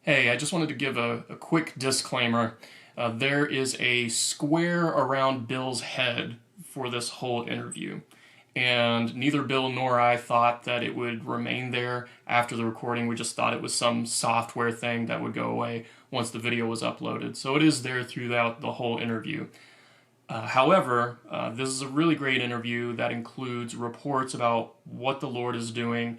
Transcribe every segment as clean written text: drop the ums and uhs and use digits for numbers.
Hey, I just wanted to give a quick disclaimer. There is a square around Bill's head for this whole interview, and neither Bill nor I thought that it would remain there after the recording. We just thought it was some software thing that would go away once the video was uploaded. So it is there throughout the whole interview. However, this is a really great interview that includes reports about what the Lord is doing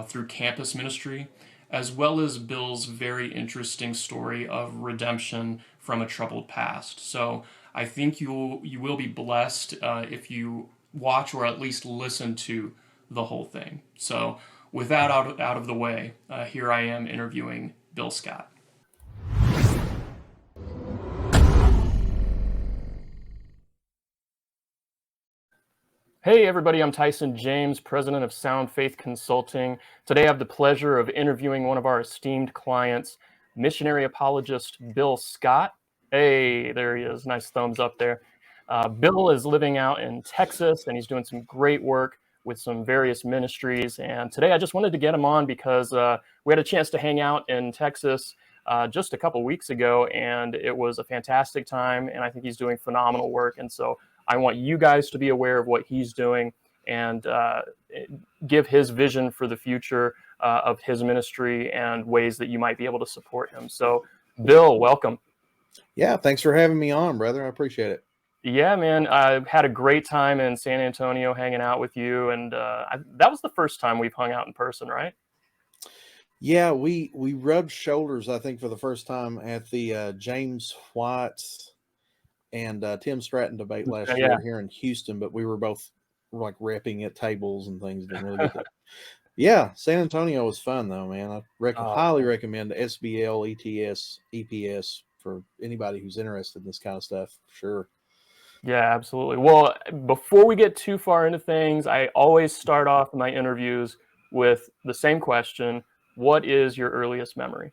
through campus ministry, as well as Bill's very interesting story of redemption from a troubled past. So I think you will be blessed if you watch or at least listen to the whole thing. So with that out of the way, here I am interviewing Bill Scott. Hey everybody, I'm Tyson James, president of Sound Faith Consulting. Today I have the pleasure of interviewing one of our esteemed clients, Missionary Apologist Bill Scott. Hey, there he is. Nice thumbs up there. Bill is living out in Texas and he's doing some great work with some various ministries. And today I just wanted to get him on because we had a chance to hang out in Texas just a couple weeks ago, and it was a fantastic time, and I think he's doing phenomenal work. And so I want you guys to be aware of what he's doing and give his vision for the future of his ministry and ways that you might be able to support him. So, Bill, welcome. Yeah, thanks for having me on, brother. I appreciate it. Yeah, man, I had a great time in San Antonio hanging out with you, and that was the first time we've hung out in person, right? Yeah, we rubbed shoulders, I think, for the first time at the James White and Tim Stratton debate last Yeah. year here in Houston, but we were both like repping at tables and things. Didn't really get to. Yeah, San Antonio was fun though, man. I highly recommend SBL, ETS, EPS for anybody who's interested in this kind of stuff. Sure. Yeah, absolutely. Well, before we get too far into things, I always start off my interviews with the same question. What is your earliest memory?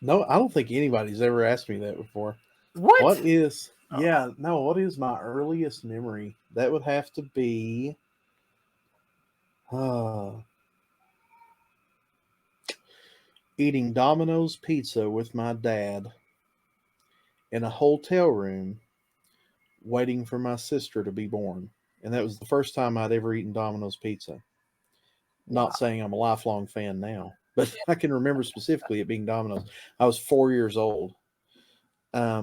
No, I don't think anybody's ever asked me that before. What? What is what is my earliest memory? That would have to be eating Domino's pizza with my dad in a hotel room waiting for my sister to be born. And that was the first time I'd ever eaten Domino's pizza. Wow. Not saying I'm a lifelong fan now, but I can remember specifically it being Domino's. I was 4 years old. I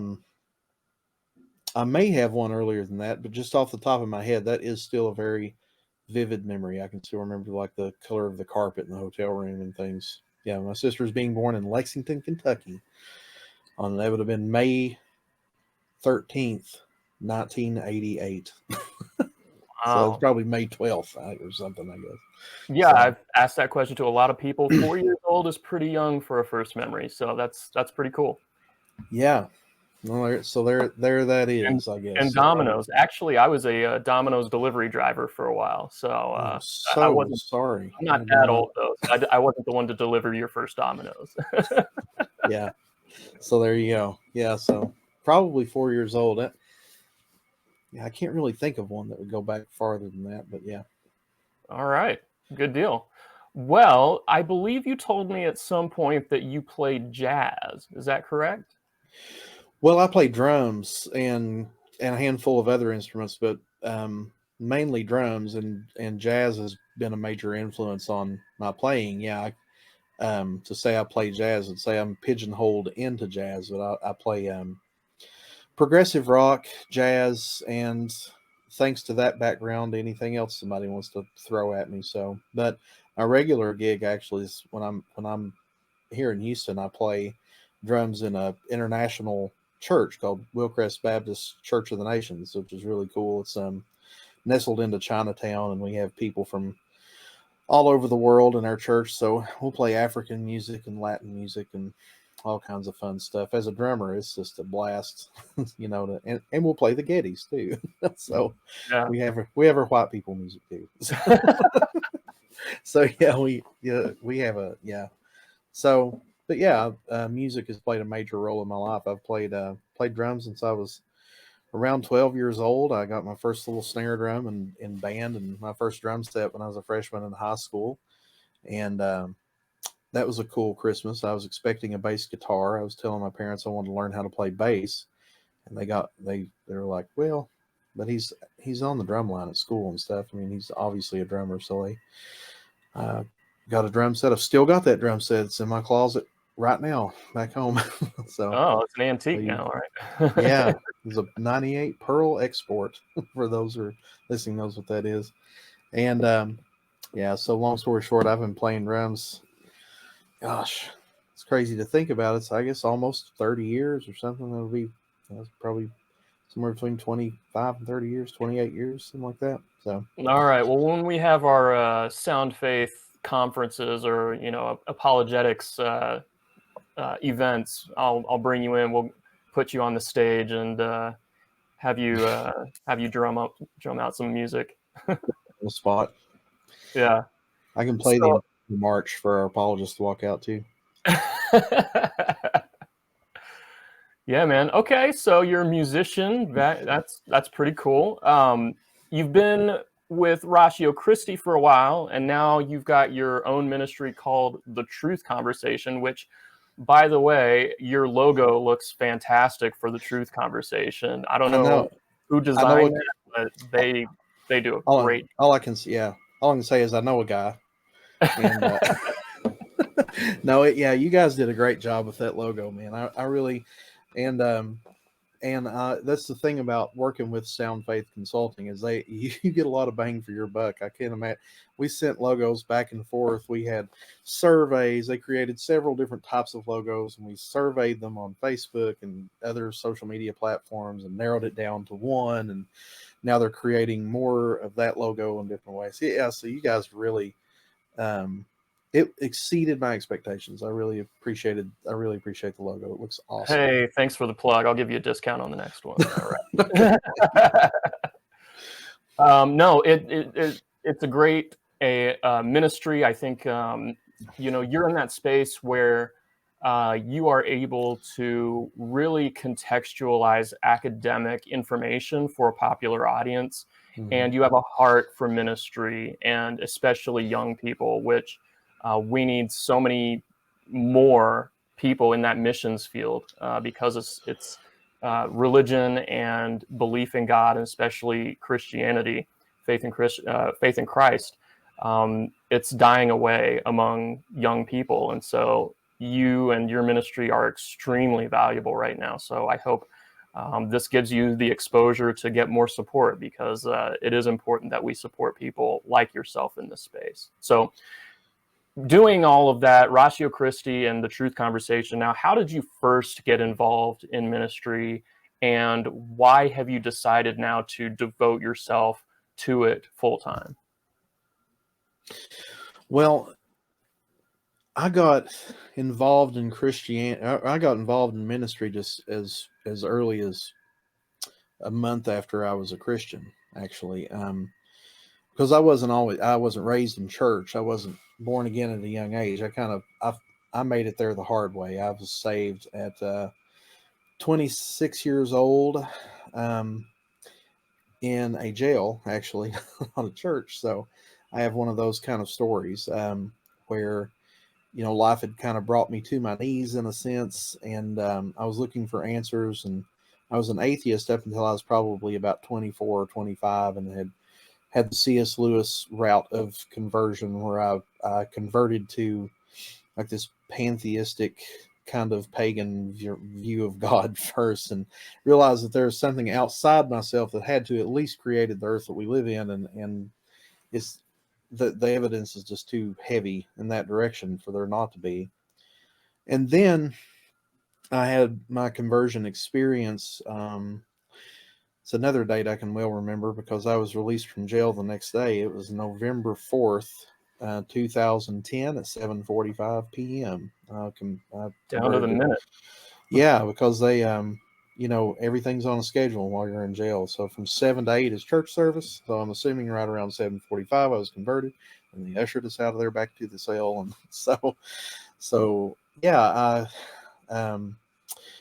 may have one earlier than that, but just off the top of my head, that is still a very vivid memory. I can still remember like the color of the carpet in the hotel room and things. Yeah, my sister was being born in Lexington, Kentucky. That would have been May 13th, 1988. So it's probably May 12th or something, I guess. Yeah, I've asked that question to a lot of people. 4 years old is pretty young for a first memory, so that's pretty cool. Yeah. Well, so there that is, I guess. And Domino's. Actually, I was a Domino's delivery driver for a while, so I wasn't sorry. I'm not that old though. So I wasn't the one to deliver your first Domino's. Yeah. So there you go. Yeah. So probably 4 years old. Yeah, I can't really think of one that would go back farther than that, but yeah. All right. Good deal. Well, I believe you told me at some point that you played jazz. Is that correct? Well, I play drums and a handful of other instruments, but mainly drums, and jazz has been a major influence on my playing. Yeah, to say I play jazz would say I'm pigeonholed into jazz, but I play progressive rock, jazz, and thanks to that background, anything else somebody wants to throw at me. So, but my regular gig actually is when I'm here in Houston, I play drums in a international church called Wilcrest Baptist Church of the Nations, which is really cool. It's nestled into Chinatown, and we have people from all over the world in our church. So we'll play African music and Latin music and all kinds of fun stuff. As a drummer, it's just a blast, and we'll play the Gettys too. So yeah. we have our white people music too. So we have a So, but yeah, music has played a major role in my life. I've played drums since I was around 12 years old. I got my first little snare drum in band and my first drum set when I was a freshman in high school. And that was a cool Christmas. I was expecting a bass guitar. I was telling my parents I wanted to learn how to play bass, and they were like, well, but he's on the drum line at school and stuff. I mean, he's obviously a drummer, so they uh, got a drum set. I've still got that drum set. It's in my closet right now back home. so, Oh, it's an so antique you, now, right? yeah, it's a '98 Pearl Export. For those who are listening, knows what that is. And yeah, so long story short, I've been playing drums. Gosh, it's crazy to think about. It's I guess almost 30 years or something. That'll be probably somewhere between 25 and 30 years, 28 years, something like that. So All right. Well, when we have our Sound Faith conferences or apologetics events, I'll bring you in. We'll put you on the stage and have you drum out some music. on the spot, Yeah. I can play So. the march for our apologists to walk out to. Yeah, man. Okay, so you're a musician. That's pretty cool. You've been with Ratio Christi for a while, and now you've got your own ministry called The Truth Conversation, which, by the way, your logo looks fantastic for The Truth Conversation. I don't I know, know who I know designed what that, but they do a all, great. all I can see. Yeah, all I can say is I know a guy, and no, yeah, you guys did a great job with that logo, man. I really, and that's the thing about working with Sound Faith Consulting is you get a lot of bang for your buck. I can't imagine. We sent logos back and forth. We had surveys. They created several different types of logos, and we surveyed them on Facebook and other social media platforms and narrowed it down to one. And now they're creating more of that logo in different ways. Yeah, so you guys really, it exceeded my expectations. I really appreciate the logo. It looks awesome. Hey, thanks for the plug. I'll give you a discount on the next one. All Okay. right. No, it's a great ministry. I think you're in that space where you are able to really contextualize academic information for a popular audience, and you have a heart for ministry, and especially young people, which we need so many more people in that missions field because it's religion and belief in God, and especially Christianity, faith in Christ. It's dying away among young people, and so you and your ministry are extremely valuable right now. So I hope this gives you the exposure to get more support, because it is important that we support people like yourself in this space. So doing all of that, Ratio Christi and the Truth Conversation. Now, how did you first get involved in ministry, and why have you decided now to devote yourself to it full time? Well, I got involved in Christianity. I got involved in ministry just as early as a month after I was a Christian, actually, because I wasn't raised in church. I wasn't born again at a young age. I made it there the hard way. I was saved at 26 years old, um, in a jail, actually, not a church. So I have one of those kind of stories where life had kind of brought me to my knees in a sense, and I was looking for answers, and I was an atheist up until I was probably about 24 or 25, and had the C.S. Lewis route of conversion where I converted to like this pantheistic kind of pagan view of God first, and realized that there's something outside myself that had to at least created the earth that we live in, and it's the evidence is just too heavy in that direction for there not to be. And then I had my conversion experience. It's another date I can well remember because I was released from jail the next day. It was November 4th, 2010 at 7:45 p.m. I Down to the converted. minute. Yeah, because they, everything's on a schedule while you're in jail. So from 7 to 8 is church service. So I'm assuming right around 7:45 I was converted, and they ushered us out of there back to the cell. And so yeah,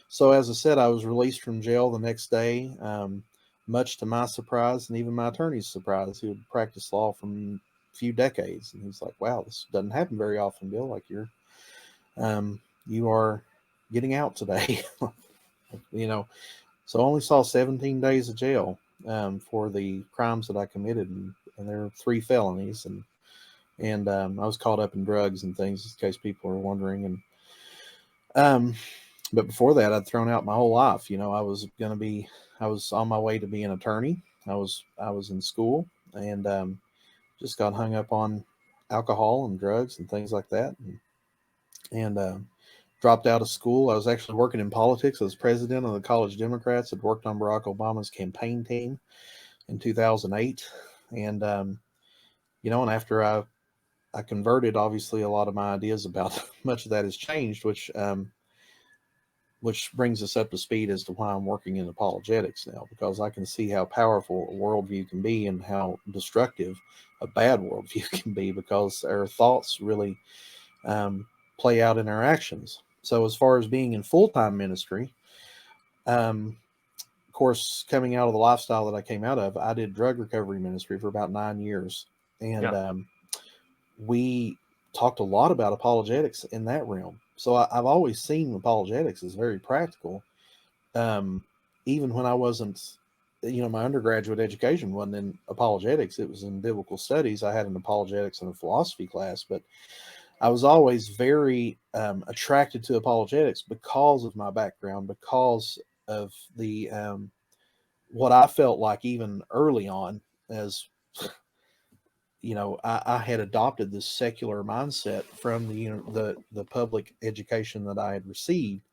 so as I said, I was released from jail the next day, much to my surprise and even my attorney's surprise, who had practiced law for few decades. And he's like, wow, this doesn't happen very often, Bill. Like you are getting out today. So I only saw 17 days of jail for the crimes that I committed, and there were 3 felonies, and I was caught up in drugs and things, in case people are wondering. And but before that, I'd thrown out my whole life. I was on my way to be an attorney. I was in school, and just got hung up on alcohol and drugs and things like that, and dropped out of school. I was actually working in politics. I was president of the College Democrats. I'd worked on Barack Obama's campaign team in 2008, and and after I converted, obviously a lot of my ideas about much of that has changed, which brings us up to speed as to why I'm working in apologetics now, because I can see how powerful a worldview can be and how destructive a bad worldview can be, because our thoughts really play out in our actions. So as far as being in full-time ministry, of course, coming out of the lifestyle that I came out of, I did drug recovery ministry for about 9 years. And we talked a lot about apologetics in that realm. So I've always seen apologetics as very practical. Even when I wasn't, my undergraduate education wasn't in apologetics, it was in biblical studies. I had an apologetics and a philosophy class, but I was always very attracted to apologetics because of my background, because of the what I felt like even early on, as I had adopted this secular mindset from the public education that I had received,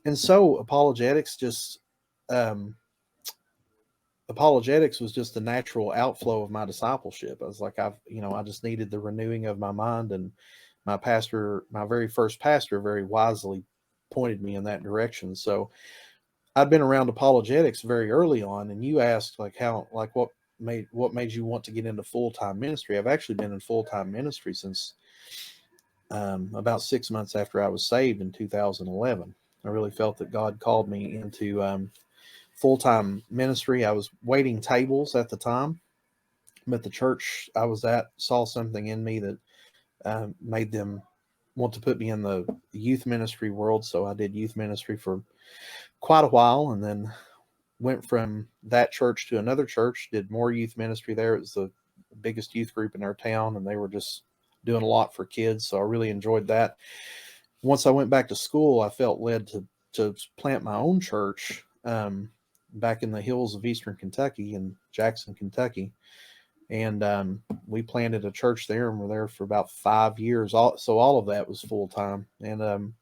and so um, apologetics was just the natural outflow of my discipleship. I was like, I just needed the renewing of my mind, and my very first pastor, very wisely pointed me in that direction. So I'd been around apologetics very early on, and you asked what made you want to get into full-time ministry. I've actually been in full-time ministry since about 6 months after I was saved in 2011. I really felt that God called me into full-time ministry. I was waiting tables at the time, but the church I was at saw something in me that made them want to put me in the youth ministry world. So I did youth ministry for quite a while, and then went from that church to another church, did more youth ministry there. It was the biggest youth group in our town, and they were just doing a lot for kids. So I really enjoyed that. Once I went back to school, I felt led to plant my own church back in the hills of Eastern Kentucky, in Jackson, Kentucky. And we planted a church there, and were there for about 5 years. So all of that was full time. And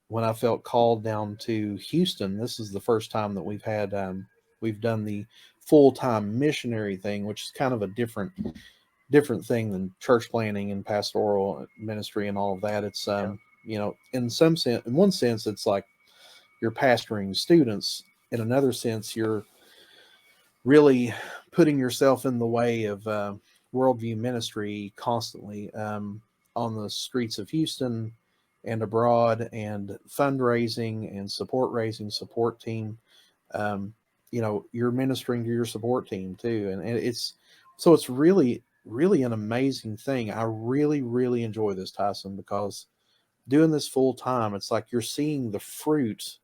when I felt called down to Houston, this is the first time that we've done the full time missionary thing, which is kind of a different thing than church planting and pastoral ministry and all of that. It's in one sense, it's like you're pastoring students. In another sense, you're really putting yourself in the way of worldview ministry constantly on the streets of Houston and abroad, and fundraising and support team. You're ministering to your support team too, and it's really really an amazing thing. I really really enjoy this, Tyson, because doing this full time, it's like you're seeing the fruit.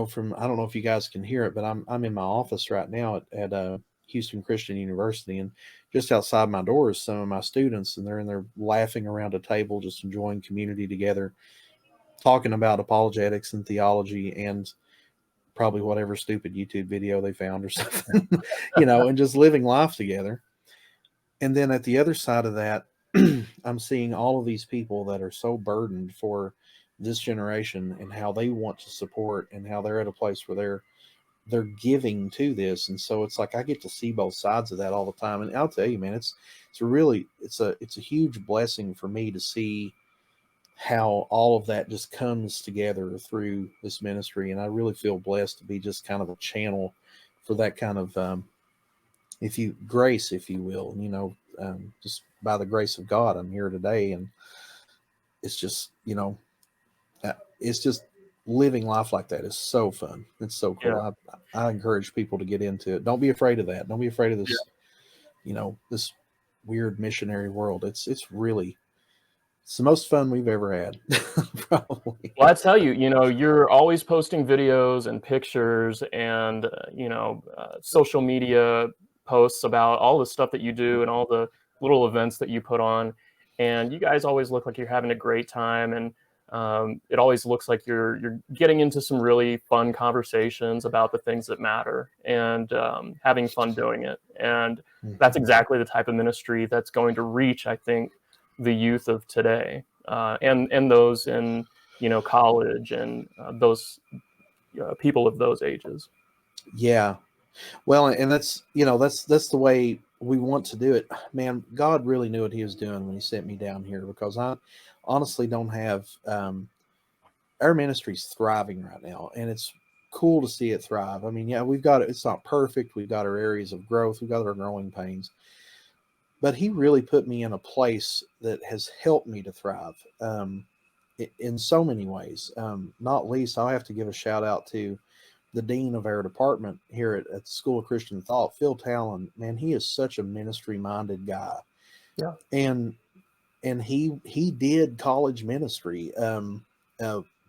From, I don't know if you guys can hear it, but I'm in my office right now at Houston Christian University, and just outside my door is some of my students, and they're in there laughing around a table, just enjoying community together, talking about apologetics and theology, and probably whatever stupid YouTube video they found or something, and just living life together. And then at the other side of that, I'm seeing all of these people that are so burdened for this generation and how they want to support, and how they're at a place where they're giving to this. And so it's like I get to see both sides of that all the time. And I'll tell you, man, it's a huge blessing for me to see how all of that just comes together through this ministry. And I really feel blessed to be just kind of a channel for that kind of grace, if you will. Just by the grace of God, I'm here today, and it's just it's just living life like that is so fun. It's so cool. Yeah. I encourage people to get into it. Don't be afraid of that. Don't be afraid of this. This weird missionary world. It's the most fun we've ever had, probably. Well, I tell you, you're always posting videos and pictures and, social media posts about all the stuff that you do and all the little events that you put on. And you guys always look like you're having a great time. And it always looks like you're getting into some really fun conversations about the things that matter and having fun doing it. And that's exactly the type of ministry that's going to reach, I think, the youth of today and those in college and those people of those ages. Yeah. Well, and that's the way we want to do it. Man, God really knew what he was doing when he sent me down here, because I honestly don't have our ministry's thriving right now, and it's cool to see it thrive. I mean, yeah, we've got it. It's not perfect. We've got our areas of growth. We've got our growing pains, but he really put me in a place that has helped me to thrive in so many ways. Not least, I'll have to give a shout out to the dean of our department here at the School of Christian Thought, Phil Talon. Man, he is such a ministry minded guy. Yeah. And he did college ministry.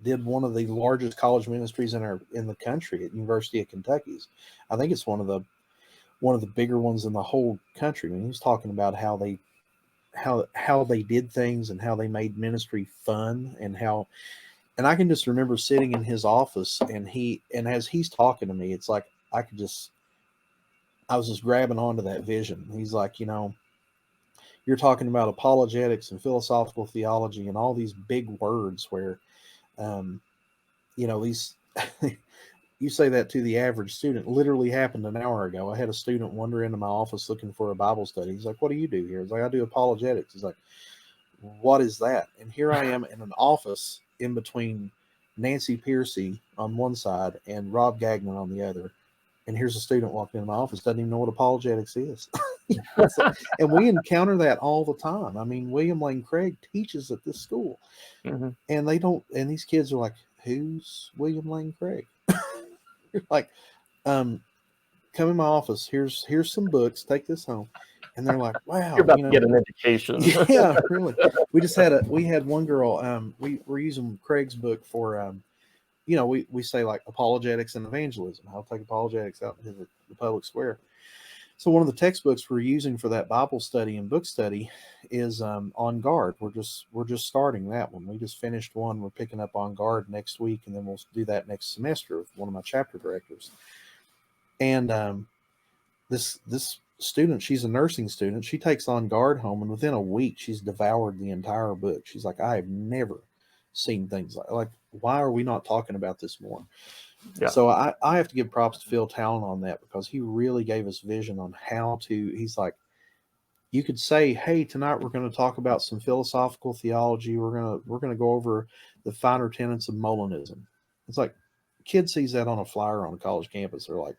Did one of the largest college ministries in the country at University of Kentucky's. I think it's one of the bigger ones in the whole country. I mean, he was talking about how they did things and how they made ministry fun, and I can just remember sitting in his office, and as he's talking to me, it's like I was just grabbing onto that vision. He's like, you're talking about apologetics and philosophical theology and all these big words where, these, you say that to the average student. Literally happened an hour ago. I had a student wander into my office looking for a Bible study. He's like, what do you do here? He's like, I do apologetics. He's like, what is that? And here I am in an office in between Nancy Piercy on one side and Rob Gagnon on the other. And here's a student walking into my office, doesn't even know what apologetics is. And we encounter that all the time. I mean, William Lane Craig teaches at this school, Mm-hmm. and and these kids are like, who's William Lane Craig? You're like, come in my office. Here's some books. Take this home. And they're like, wow, You're about to get an education. Yeah, really. We had one girl, we were using Craig's book for, we say like apologetics and evangelism. How to take apologetics out into the public square. So one of the textbooks we're using for that Bible study and book study is On Guard. We're just starting that one. We just finished one. We're picking up On Guard next week, and then we'll do that next semester with one of my chapter directors. And this student, she's a nursing student. She takes On Guard home, and within a week, she's devoured the entire book. She's like, I have never seen things like why are we not talking about this more? Yeah. So I have to give props to Phil Talon on that, because he really gave us vision on how to. He's like, you could say, hey, tonight we're going to talk about some philosophical theology. We're gonna go over the finer tenets of Molinism. It's like, kid sees that on a flyer on a college campus. They're like,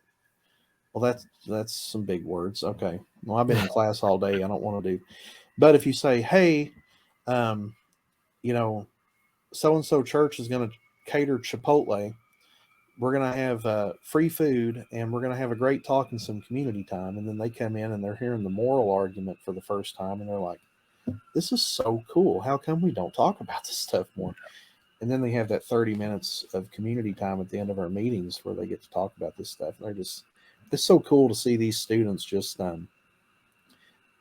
well, that's some big words. Okay. Well, I've been in class all day. I don't want to do. But if you say, hey, so-and-so church is going to cater Chipotle. We're going to have free food, and we're going to have a great talk and some community time. And then they come in and they're hearing the moral argument for the first time. And they're like, this is so cool. How come we don't talk about this stuff more? And then they have that 30 minutes of community time at the end of our meetings where they get to talk about this stuff. And it's so cool to see these students just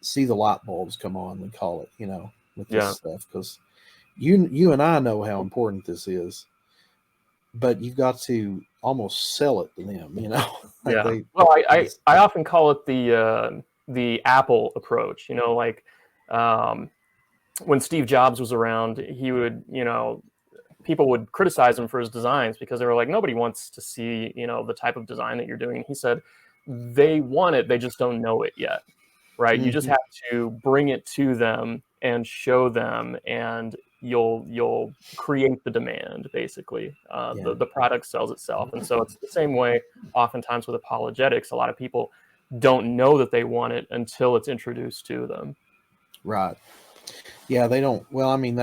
see the light bulbs come on, we call it, with this stuff. Because you and I know how important this is, but you've got to almost sell it to them, like I often call it the Apple approach. When Steve Jobs was around, he would, people would criticize him for his designs because they were like, nobody wants to see, the type of design that you're doing. And he said, they want it, they just don't know it yet, right? Mm-hmm. You just have to bring it to them and show them, and you'll create the demand, basically. The product sells itself. And so it's the same way oftentimes with apologetics. A lot of people don't know that they want it until it's introduced to them. Right. Yeah, they don't. Well, I mean,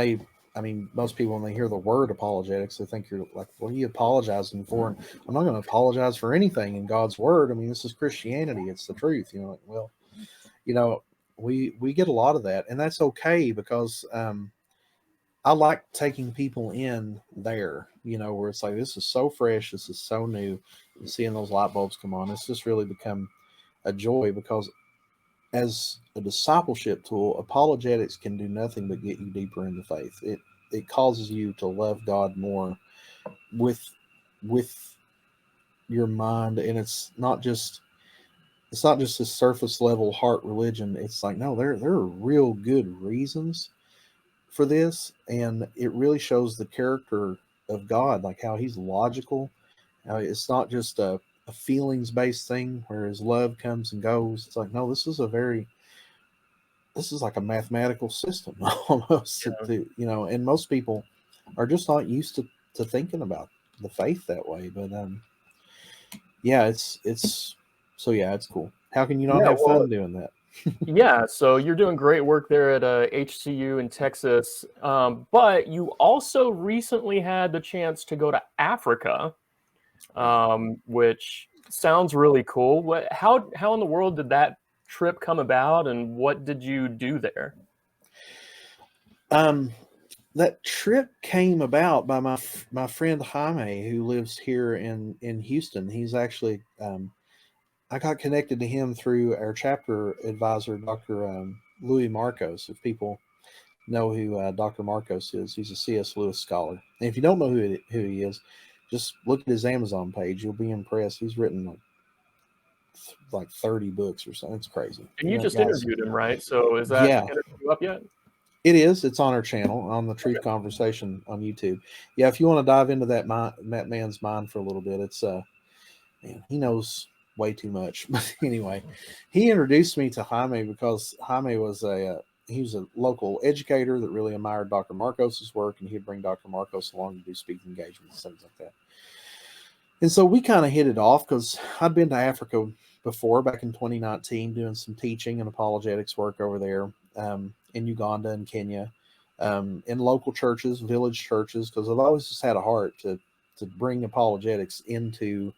most people, when they hear the word apologetics, they think you're like, what are you apologizing for? And I'm not going to apologize for anything in God's word. I mean, this is Christianity. It's the truth. Well, we get a lot of that, and that's okay because I like taking people in there, where it's like, this is so fresh, this is so new, and seeing those light bulbs come on. It's just really become a joy because as a discipleship tool, apologetics can do nothing but get you deeper into faith. It causes you to love God more with with your mind, and it's not just a surface level heart religion. It's like, no, there are real good reasons for this, and it really shows the character of God, like how He's logical. It's not just a feelings based thing where His love comes and goes. It's like, no, this is like a mathematical system almost. Yeah. And most people are just not used to thinking about the faith that way. But yeah, it's so yeah, it's cool. How can you not Yeah. have Well, fun doing that? yeah. So you're doing great work there at HCU in Texas, but you also recently had the chance to go to Africa, which sounds really cool. How in the world did that trip come about, and what did you do there? Um, that trip came about by my friend Jaime, who lives here in Houston. He's actually I got connected to him through our chapter advisor, Dr. Louis Marcos. If people know who Dr. Marcos is, he's a C.S. Lewis scholar. And if you don't know who he is, just look at his Amazon page. You'll be impressed. He's written like 30 books or something. It's crazy. And you That just guy's, interviewed him, right? So is that yeah, interview up yet? it is. It's on our channel, on the Okay. Truth Conversation on YouTube. Yeah, if you want to dive into that man's mind for a little bit, it's man, he knows way too much. But anyway, he introduced me to Jaime because Jaime was he was a local educator that really admired Dr. Marcos's work, and he'd bring Dr. Marcos along to do speaking engagements, things like that. And so we kind of hit it off because I'd been to Africa before, back in 2019, doing some teaching and apologetics work over there, in Uganda and Kenya, in local churches, village churches, because I've always just had a heart to bring apologetics into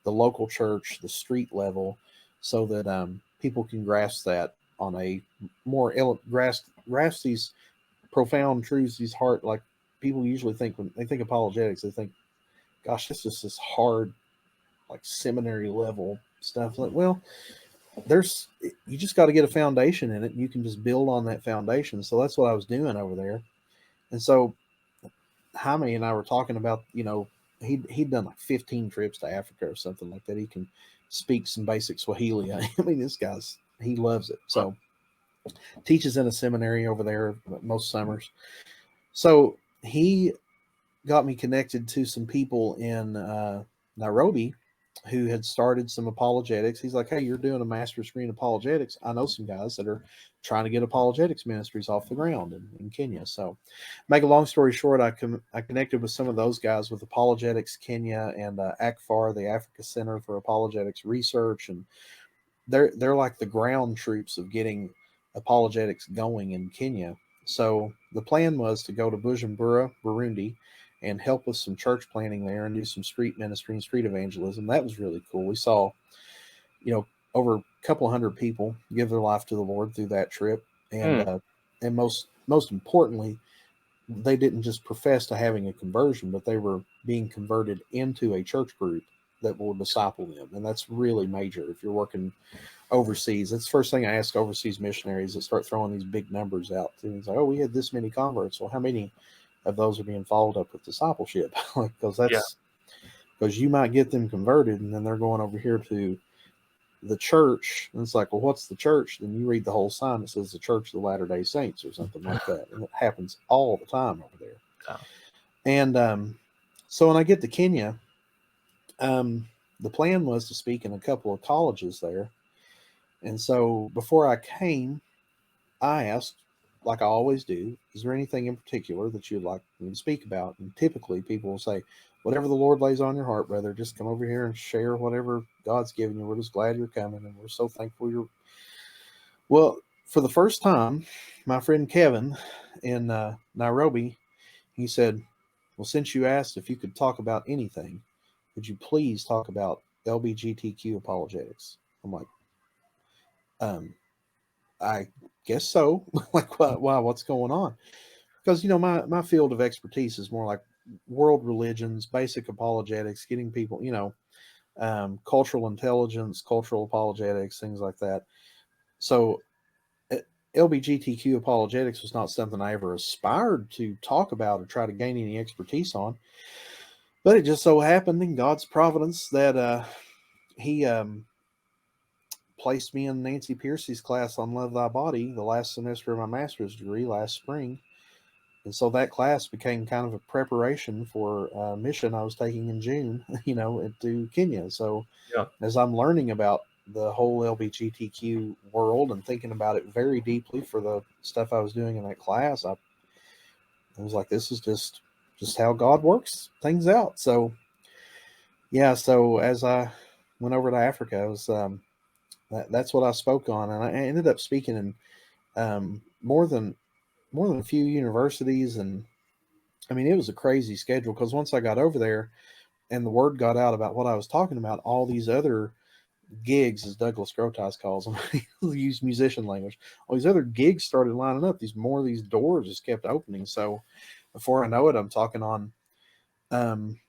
the local church, the street level, so that people can grasp that on a more grasp these profound truths, these heart, like people usually think when they think apologetics, they think, gosh, this is this hard, like seminary level stuff. Like, well, there's you just got to get a foundation in it, and you can just build on that foundation. So that's what I was doing over there. And so Jaime and I were talking about, he'd done like 15 trips to Africa or something like that. He can speak some basic Swahili. I mean, this guy's he loves it. Wow. So teaches in a seminary over there most summers. So he got me connected to some people in Nairobi who had started some apologetics. He's like, hey, you're doing a master's degree in apologetics. I know some guys that are trying to get apologetics ministries off the ground in Kenya. So, make a long story short, I connected with some of those guys with Apologetics Kenya and ACFAR, the Africa Center for Apologetics Research, and they're like the ground troops of getting apologetics going in Kenya. So the plan was to go to Bujumbura, Burundi, and help with some church planting there and do some street ministry and street evangelism. That was really cool. We saw, over a couple hundred people give their life to the Lord through that trip, and Mm. uh, and most importantly, they didn't just profess to having a conversion, but they were being converted into a church group that will disciple them, and that's really major if you're working overseas. That's the first thing I ask overseas missionaries that start throwing these big numbers out. It's like, oh, we had this many converts. Well, how many of those are being followed up with discipleship? Because Yeah. because you might get them converted, and then they're going over here to the church, and it's like, well, what's the church? Then you read the whole sign that says the Church of the Latter Day Saints or something like that, and it happens all the time over there. Yeah. And so when I get to Kenya, um, the plan was to speak in a couple of colleges there. And so before I came, I asked, like I always do, is there anything in particular that you'd like me to speak about? And typically people will say, whatever the Lord lays on your heart, brother, just come over here and share whatever God's given you. We're just glad you're coming, and we're so thankful you're. Well, for the first time, my friend Kevin in Nairobi, he said, well, since you asked if you could talk about anything, could you please talk about LBGTQ apologetics? I'm like, um, I guess so. Like, wow, what's going on? Because my field of expertise is more like world religions, basic apologetics, getting people, cultural intelligence, cultural apologetics, things like that. So LBGTQ apologetics was not something I ever aspired to talk about or try to gain any expertise on. But it just so happened in God's providence that He placed me in Nancy Piercy's class on Love Thy Body the last semester of my master's degree last spring. And so that class became kind of a preparation for a mission I was taking in June, into Kenya. So Yeah. as I'm learning about the whole LGBTQ world and thinking about it very deeply for the stuff I was doing in that class, I was like, this is just how God works things out. So yeah, so as I went over to Africa, I was that's what I spoke on, and I ended up speaking in more than a few universities, and I mean it was a crazy schedule because once I got over there and the word got out about what I was talking about, all these other gigs, as Douglas Groothuis calls them, he'll use musician language. All these other gigs started lining up. These doors just kept opening. So before I know it, I'm talking on um,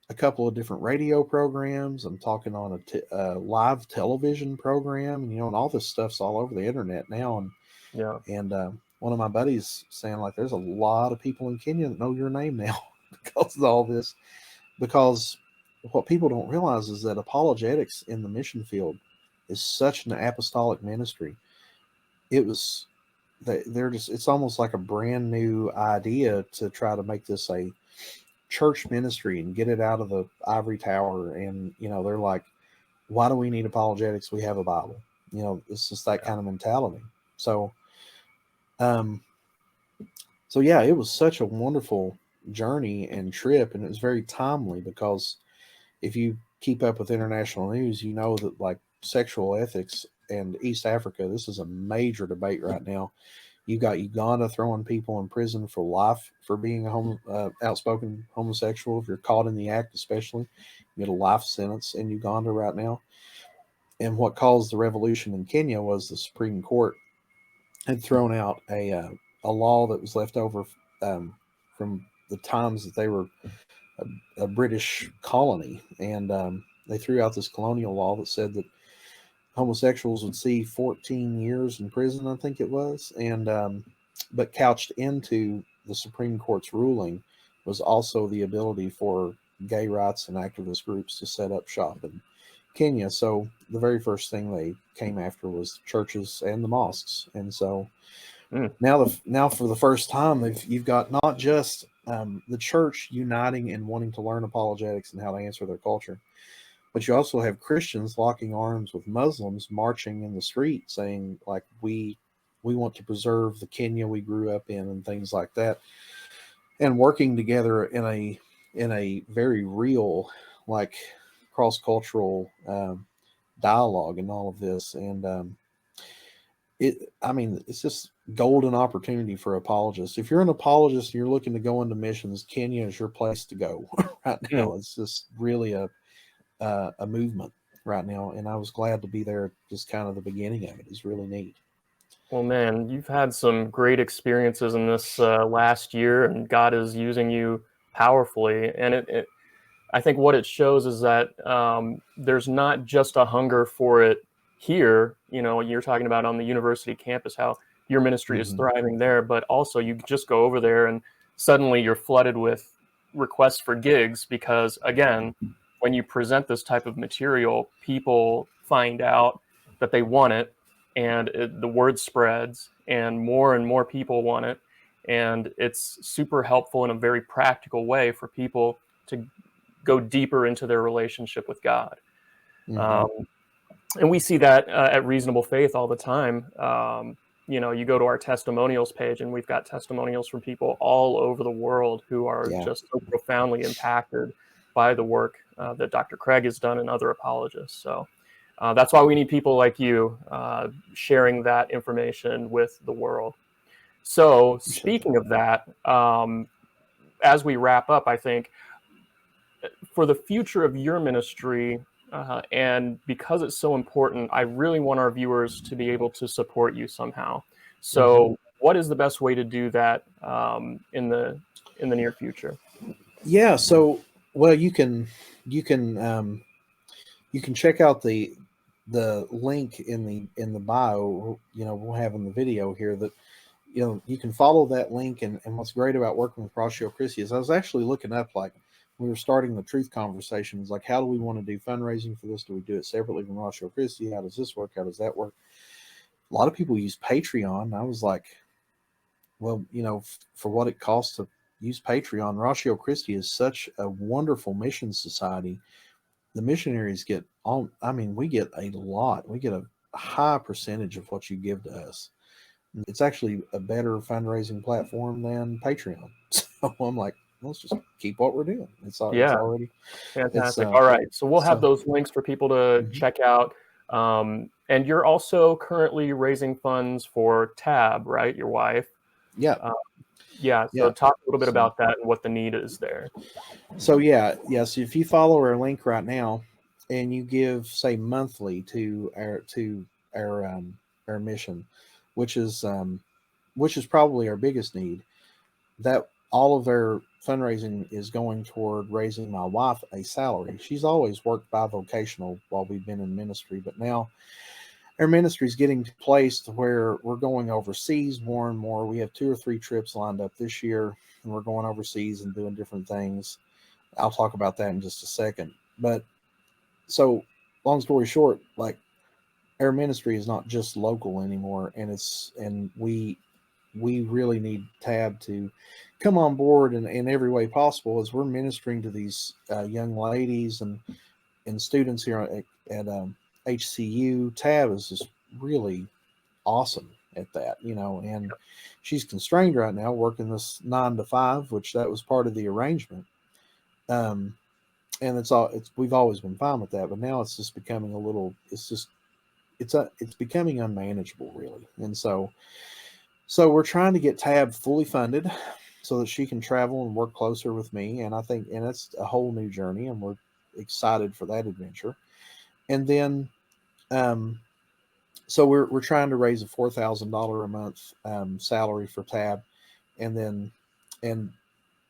a couple of different radio programs. I'm talking on a live television program, and all this stuff's all over the internet now. Yeah. And one of my buddies saying like, there's a lot of people in Kenya that know your name now because of all this. Because what people don't realize is that apologetics in the mission field is such an apostolic ministry. It was they're just it's almost like a brand new idea to try to make this a church ministry and get it out of the ivory tower. And they're like, why do we need apologetics? We have a Bible. It's just that kind of mentality. So um so yeah, it was such a wonderful journey and trip, and it was very timely because if you keep up with international news, you know that like sexual ethics and East Africa, this is a major debate right now. You got Uganda throwing people in prison for life for being a outspoken homosexual. If you're caught in the act, especially, you get a life sentence in Uganda right now. And what caused the revolution in Kenya was the Supreme Court had thrown out a law that was left over from the times that they were a British colony, and they threw out this colonial law that said that homosexuals would see 14 years in prison, I think it was, and but couched into the Supreme Court's ruling was also the ability for gay rights and activist groups to set up shop in Kenya. So the very first thing they came after was churches and the mosques, and so now for the first time, you've got not just the church uniting and wanting to learn apologetics and how to answer their culture, but you also have Christians locking arms with Muslims marching in the street saying like we want to preserve the Kenya we grew up in and things like that, and working together in a very real like cross cultural dialogue and all of this. And it's just golden opportunity for apologists. If you're an apologist and you're looking to go into missions, Kenya is your place to go right now. It's just really a movement right now, and I was glad to be there. Just kind of the beginning of it is really neat. Well, man, you've had some great experiences in this last year, and God is using you powerfully. And I think what it shows is that there's not just a hunger for it here. You're talking about on the university campus, how your ministry is Mm-hmm. thriving there, but also you just go over there and suddenly you're flooded with requests for gigs because, again, when you present this type of material, people find out that they want it, and the word spreads, and more people want it. And it's super helpful in a very practical way for people to go deeper into their relationship with God. Mm-hmm. And we see that at Reasonable Faith all the time. You go to our testimonials page, and we've got testimonials from people all over the world who are Yeah. just so profoundly impacted by the work that Dr. Craig has done and other apologists. So that's why we need people like you sharing that information with the world. So speaking of that, as we wrap up, I think for the future of your ministry, And because it's so important, I really want our viewers to be able to support you somehow. Mhm. So, what is the best way to do that in the near future? Yeah. So, well, you can you can check out the link in the bio. We'll have in the video here that you can follow that link. And what's great about working with Ratio Christie is I was actually looking up, like, we were starting the truth conversations, like, how do we want to do fundraising for this? Do we do it separately from Ratio Christie? How does this work? How does that work? A lot of people use Patreon. I was like, well, for what it costs to use Patreon, Ratio Christie is such a wonderful mission society. The missionaries get on, I mean, we get a lot. We get a high percentage of what you give to us. It's actually a better fundraising platform than Patreon. So I'm like, let's just keep what we're doing. It's Yeah, already it's fantastic. All right, so we'll have so those links for people to mhm. check out. And you're also currently raising funds for Tab, right? Your wife. Yeah, Uh, yeah. So yeah. talk a little bit So about that and what the need is there. So if you follow our link right now and you give, say, monthly to our mission, which is probably our biggest need, that all of our fundraising is going toward raising my wife a salary. She's always worked bivocational while we've been in ministry, but now our ministry is getting to a place to where we're going overseas more and more. We have 2 or 3 trips lined up this year, and we're going overseas and doing different things. I'll talk about that in just a second. But so, long story short, like, our ministry is not just local anymore, and we really need Tab to come on board in every way possible as we're ministering to these young ladies and students here at HCU. Tab is just really awesome at that, and she's constrained right now working this 9 to 5, which that was part of the arrangement. Um, and we've always been fine with that, but now it's just becoming a little. It's becoming unmanageable, really, and so we're trying to get Tab fully funded so that she can travel and work closer with me. And it's a whole new journey, and we're excited for that adventure. And then, um, so we're trying to raise a $4,000 a month salary for Tab, and then, and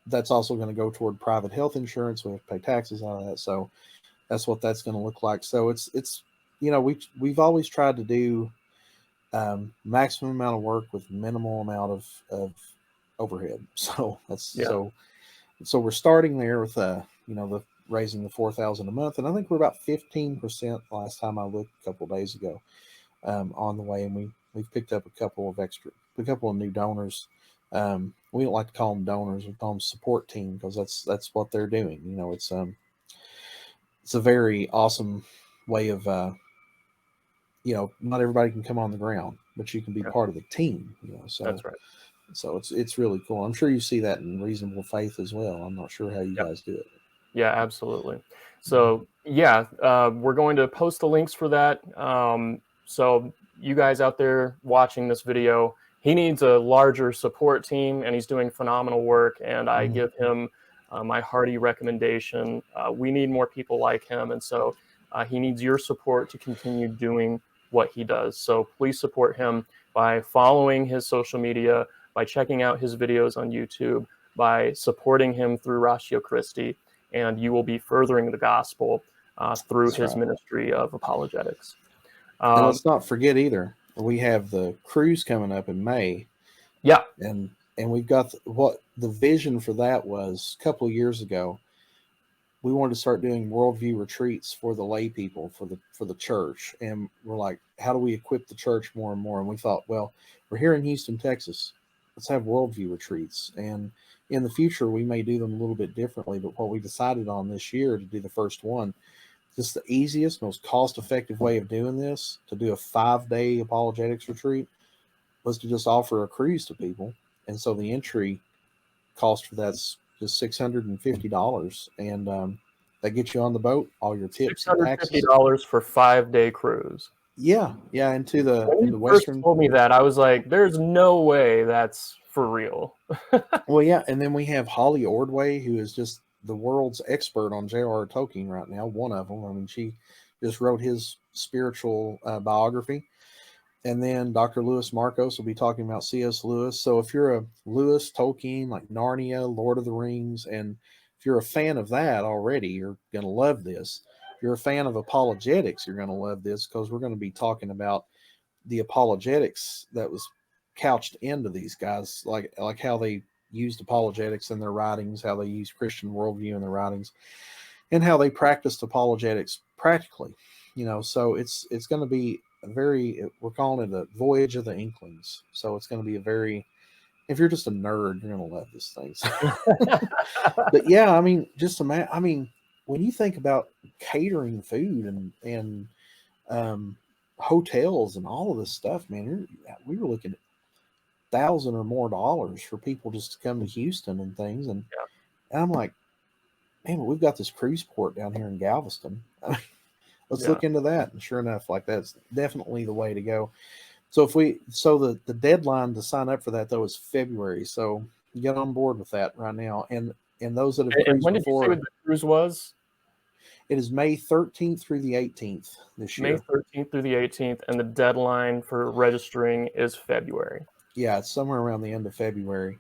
that's also going to go toward private health insurance. We have to pay taxes on that, so that's what that's going to look like. So it's we've always tried to do maximum amount of work with minimal amount of overhead. So Yeah. so we're starting there with the raising the 4,000 a month, and I think we're about 15% last time I looked a couple of days ago on the way, and we've picked up a couple of new donors. We don't like to call them donors; we call them support team, because that's what they're doing. It's a very awesome way of not everybody can come on the ground, but you can be Yeah. part of the team. That's right. So it's really cool. I'm sure you see that in Reasonable Faith as well. I'm not sure how you Yep. guys do it. Yeah, absolutely. Mhm. So, yeah, we're going to post the links for that. So, you guys out there watching this video, he needs a larger support team, and he's doing phenomenal work. And I Mhm. give him my hearty recommendation. We need more people like him. And so, he needs your support to continue doing what he does. So, please support him by following his social media, by checking out his videos on YouTube, by supporting him through Ratio Christi, and you will be furthering the gospel through That's his right. ministry of apologetics. And Um, let's not forget either, we have the cruise coming up in May, yeah, and we've got what the vision for that was a couple of years ago. We wanted to start doing worldview retreats for the lay people, for the church, and we're like, how do we equip the church more and more? And we thought, well, we're here in Houston, Texas. Let's have worldview retreats, and in the future we may do them a little bit differently. But what we decided on this year to do the first one, just the easiest, most cost-effective way of doing this, to do a 5-day apologetics retreat, was to just offer a cruise to people. And so the entry cost for that's just $650, and that gets you on the boat, all your six tips and hundred fifty taxes. dollars for 5 day cruise. Yeah, When you into first Western. told me that, I was like, "There's no way that's for real." Well, yeah, and then we have Holly Ordway, who is just the world's expert on J.R.R. Tolkien right now. One of them. I mean, she just wrote his spiritual biography. And then Dr. Lewis Marcos will be talking about C.S. Lewis. So if you're a Lewis, Tolkien, like Narnia, Lord of the Rings, and if you're a fan of that already, you're going to love this. If you're a fan of apologetics, you're going to love this, because we're going to be talking about the apologetics that was couched into these guys, like how they used apologetics in their writings, how they used Christian worldview in their writings, and how they practiced apologetics practically. So it's going to be we're calling it a voyage of the Inklings. So it's going to be if you're just a nerd, you're going to love this thing. But yeah, I mean, when you think about catering food and hotels and all of this stuff, man, we were looking at $1,000 or more for people just to come to Houston and things. And I'm like, man, we've got this cruise port down here in Galveston. Let's look into that. And sure enough, like, that's definitely the way to go. So the deadline to sign up for that, though, is February. So you get on board with that right now. And those that have cruised when did before, you say the cruise was? It is May 13th through the 18th this year. May 13th through the 18th, and the deadline for registering is February. Yeah, it's somewhere around the end of February.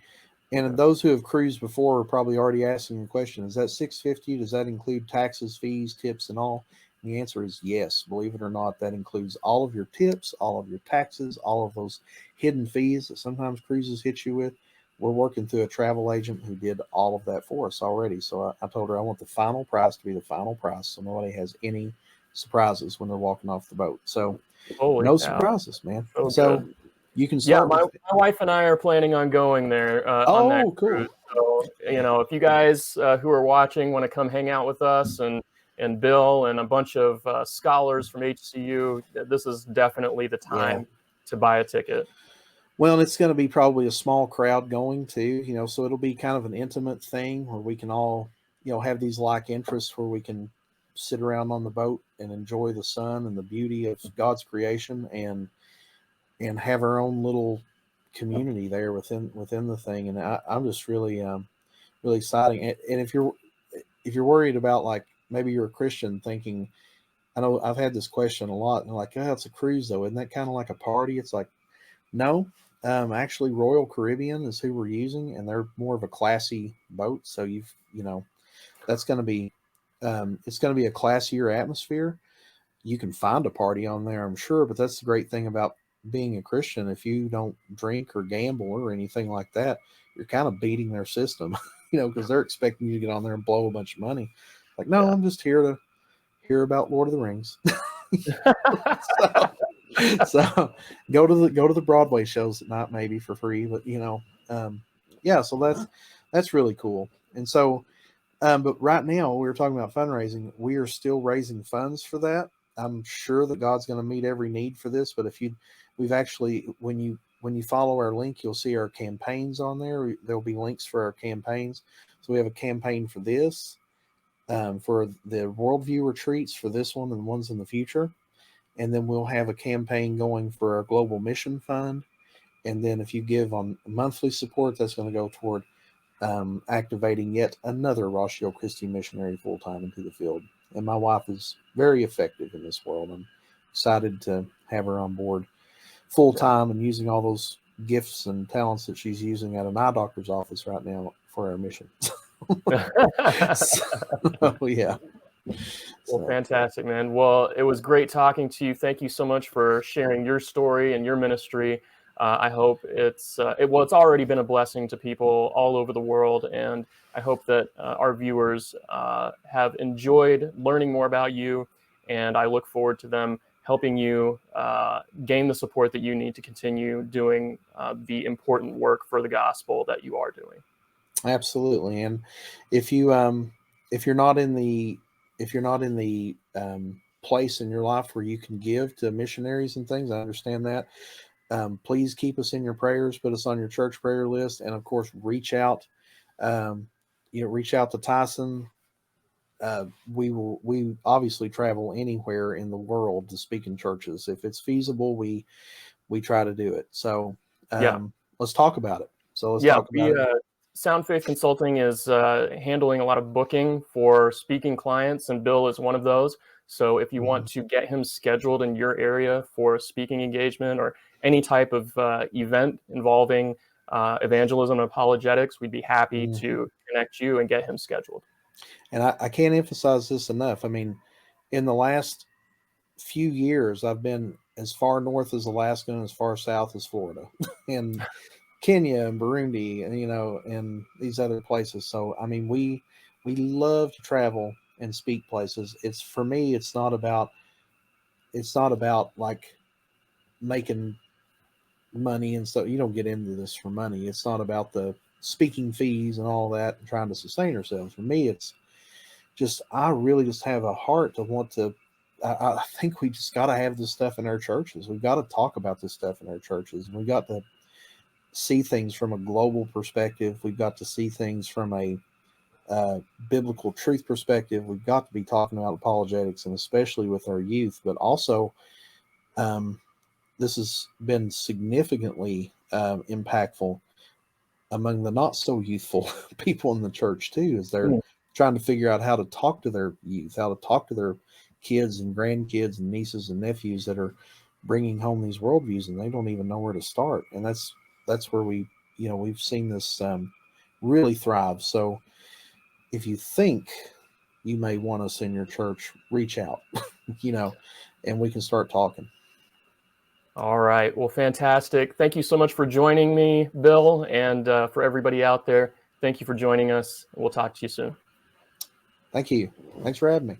And those who have cruised before are probably already asking the question, is that $650? Does that include taxes, fees, tips, and all? And the answer is yes. Believe it or not, that includes all of your tips, all of your taxes, all of those hidden fees that sometimes cruises hit you with. We're working through a travel agent who did all of that for us already. So I told her I want the final price to be the final price, so nobody has any surprises when they're walking off the boat. So no surprises, man. So you can start. My wife and I are planning on going there on that cruise. So, if you guys who are watching want to come hang out with us and Bill and a bunch of scholars from HCU, this is definitely the time to buy a ticket. Well, it's going to be probably a small crowd going too, so it'll be kind of an intimate thing where we can all, have these like interests where we can sit around on the boat and enjoy the sun and the beauty of God's creation and have our own little community there within the thing. And I'm just really exciting. And if you're worried about, like, maybe you're a Christian thinking, I know I've had this question a lot, and they're like, oh, it's a cruise though. Isn't that kind of like a party? It's like, no, actually Royal Caribbean is who we're using, and they're more of a classy boat. So that's going to be, it's going to be a classier atmosphere. You can find a party on there, I'm sure, but that's the great thing about being a Christian. If you don't drink or gamble or anything like that, you're kind of beating their system, because they're expecting you to get on there and blow a bunch of money. Like, no, I'm just here to hear about Lord of the Rings. so go to the Broadway shows at night, maybe for free, but so that's really cool. And so, but right now we were talking about fundraising. We are still raising funds for that. I'm sure that God's going to meet every need for this, but we've actually, when you follow our link, you'll see our campaigns on there. There'll be links for our campaigns. So we have a campaign for this, for the worldview retreats, for this one and the ones in the future. And then we'll have a campaign going for our global mission fund. And then if you give on monthly support, that's going to go toward activating yet another Rochelle Christie missionary full-time into the field. And my wife is very effective in this world. I'm excited to have her on board full-time and using all those gifts and talents that she's using at an eye doctor's office right now for our mission. Yeah. Well, fantastic, man. Well, it was great talking to you. Thank you so much for sharing your story and your ministry. I hope it's already been a blessing to people all over the world, and I hope that our viewers have enjoyed learning more about you, and I look forward to them helping you gain the support that you need to continue doing the important work for the gospel that you are doing. Absolutely. And if you're not in the place in your life where you can give to missionaries and things, I understand that. Please keep us in your prayers, put us on your church prayer list, and of course, reach out. Reach out to Tyson. We obviously travel anywhere in the world to speak in churches. If it's feasible, we try to do it. So let's talk about it. So let's talk about it. Sound Faith Consulting is handling a lot of booking for speaking clients, and Bill is one of those. So if you want to get him scheduled in your area for a speaking engagement or any type of event involving evangelism and apologetics, we'd be happy to connect you and get him scheduled. And I can't emphasize this enough. I mean, in the last few years, I've been as far north as Alaska and as far south as Florida, and Kenya and Burundi, and and these other places. So I mean, we love to travel and speak places. It's for me, it's not about like making money and stuff. You don't get into this for money. It's not about the speaking fees and all that and trying to sustain ourselves. For me, it's just I really just have a heart to want to. I think we just got to have this stuff in our churches. We've got to talk about this stuff in our churches. We got to see things from a global perspective. We've got to see things from a biblical truth perspective. We've got to be talking about apologetics, and especially with our youth. But also, this has been significantly impactful among the not so youthful people in the church too, as they're trying to figure out how to talk to their youth, how to talk to their kids and grandkids and nieces and nephews that are bringing home these worldviews, and they don't even know where to start. And that's where we've seen this really thrive. So if you think you may want us in your church, reach out, and we can start talking. All right. Well, fantastic. Thank you so much for joining me, Bill, and for everybody out there, thank you for joining us. We'll talk to you soon. Thank you. Thanks for having me.